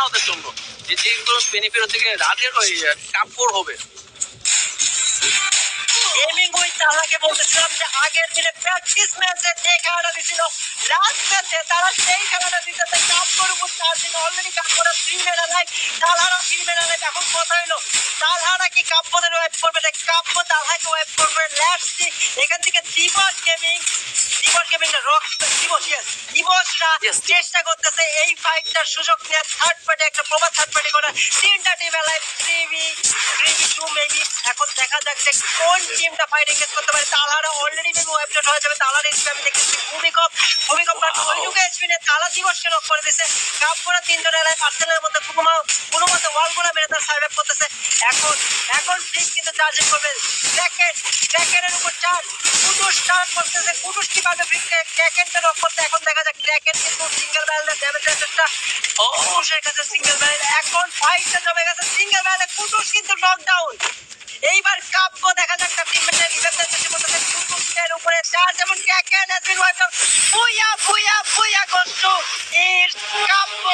ওদের জন্য, যেগুলো বেনিফিট হচ্ছে রাতের ওই কাপড় হবে। গেমিং উইথ তালহাকে বলতেছিলাম যে আগের দিনে প্র্যাকটিস ম্যাচে যে খেলাটা দিছিল, লাস্ট ম্যাচে তারা সেই খেলাটা দিতেছে কাপড় উপর 4 দিন অলরেডি কাপড় 3 মেডাল নাই, তালহারা 3 মেডাল নাই। এখন কথা হইলো তালহারা কি কাপড়ের ওয়েব করবে না কাপড় তালহাকে ওয়েব করবে? Let's see. এখান থেকে দিবস গেমিং না রক দিবসরা চেষ্টা করতেছে এই ফাইটটার সুযোগ নেওয়ার, থার্ড পার্টি একটা প্রবাদ থার্ড পার্টি করার। তিনটা টিম এলাইভ 3v2 মেবি। এখন দেখা যাক যে কোন টিমটা ফাইট এঙ্গেজ করতে পারে। তালহারা অলরেডি মেবি ওয়েবলেট হয়ে যাবে। তালহার এসপি আমি দেখতেছি ভূমিকম্প কাট ওইটুকু এসপি নিয়ে তালা দিবসকে লক করে দিছে। কাপড়া তিনজন এলাইভ আর্সেনালের মধ্যে কোনো মতে ওয়ালগুলো মেরে তার সার্ভাইভ করতেছে। এখন ঠিক কিন্তু চার্জিং করবে ক্র্যাকেনের উপর চার্জ। কুটুস চার্জ করতেছে, কুটুস কি পাবে ক্র্যাকেনটা লক করতে। এখন দেখা যাক ক্র্যাকেন কিন্তু সিঙ্গেল ব্যারেলের ড্যামেজের চেষ্টা, কুটুসের কাছে সিঙ্গেল ব্যারেল। এখন ফাইটটা জমে গেছে সিঙ্গেল ব্যারেলে, কুটুস কিন্তু নকডাউন। এইবার কাব্য দেখা যাক তার টিমমেটের রিভেঞ্জের চেষ্টা করতেছে। কুটুসের উপরে চার্জ এবং kraken has been wiped out. বুয়া কষ্ট ইটস কাব্য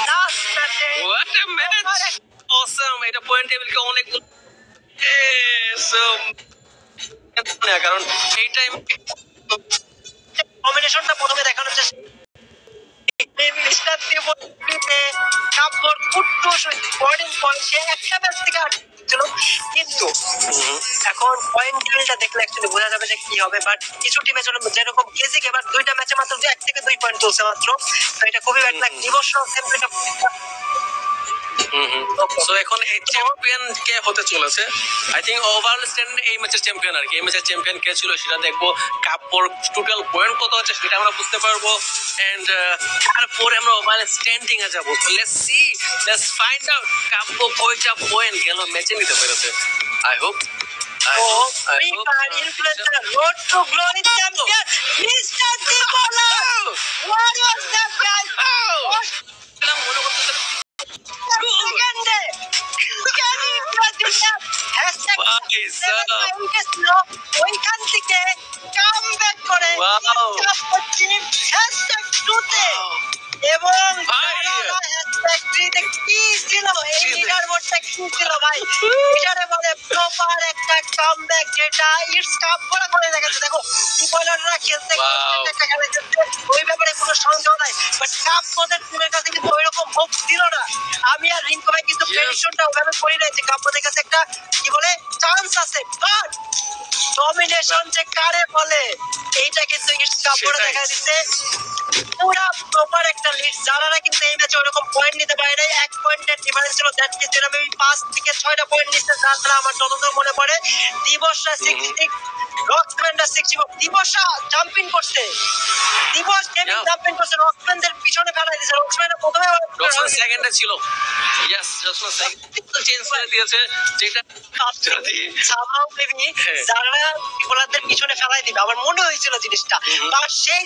লাস্ট ম্যাচে। What a match, awesome. এটা পয়েন্ট টেবিলকে অনেক কারণ এই টাইম কম্বিনেশনটা প্রথমে দেখানোর চেষ্টা কিন্তু এখন পয়েন্ট টেবিলটা দেখলে অ্যাকচুয়ালি বোঝা যাবে যে কি হবে। বাট কিছু টিমের জন্য যেরকম কেজি এবার 2টা ম্যাচে মাত্র 1 থেকে 2 পয়েন্ট তুলছে মাত্র, তো এটা খুবই ব্যাড লাগ। দিবস সো এখন এই চ্যাম্পিয়ন কে হতে চলেছে। আই থিঙ্ক ওভারঅল স্ট্যান্ড এই ম্যাচের চ্যাম্পিয়ন আর কি। এই ম্যাচের চ্যাম্পিয়ন কে ছিল সেটা দেখবো, কাপড় টোটাল পয়েন্ট কত হচ্ছে সেটা আমরা বুঝতে পারবো, এন্ড তারপরে আমরা ওভারঅল স্ট্যান্ডিং এ যাবো। Let's see, let's find out কাপড় কয়টা পয়েন্ট গেল ম্যাচে নিতে পেরেছে। I hope road to glory champion Mr. Dibola. What was that guy? মনে করতে ওইখান থেকে কাম ব্যাক করে এবং কি ছিল এই লিডারবোর্ডটা কি ছিল ভাই, এটারে বলে প্রপার একটা কামব্যাক, যেটা ইটস কাপ করে দেখাচ্ছে। দেখো ডিপলাররা খেলতে একটা খেলা খেলতে ওই ব্যাপারে কোনো সন্দেহ নাই, বাট কাপ ওদের টিমের কাছে কিন্তু ওইরকম হোপ ছিল না। আমি আর রিঙ্কু ভাই কিন্তু প্রেডিকশনটা ওভাবে করি নাই যে কাপদের কাছে একটা কি বলে চান্স আছে, বাট ডমিনেশন যে কারে বলে এইটা কিন্তু ইটস কাপ দেখা দিচ্ছে। পুরা প্রপার একটা লিড। যারা কিন্তু এই ম্যাচে ওরকম পয়েন্ট নিতে পারে নাই, 1 পয়েন্টের ডিফারেন্স ছিল। দ্যাট মিন্স এরা মেবি 5 থেকে 6টা পয়েন্ট নিতে, যারা আমার যতদূর মনে পড়ে দিবসরা 66, রকসম্যানরা 64। দিবসরা জাম্পিং করছে, দিবস গেমিং জাম্পিং করছে, রকসম্যানদের পিছনে ফেলাই দিয়েছে। রকসম্যানরা প্রথমে রকসম্যান সেকেন্ডে ছিল, ইয়েস রকসম্যান সেকেন্ড চেঞ্জ করে দিয়েছে, যেটা যদি সামাও মেবি যারা ডিপলারদের পিছনে ফেলাই দিবে আমার মনে হয়েছিল জিনিসটা, বাট সেই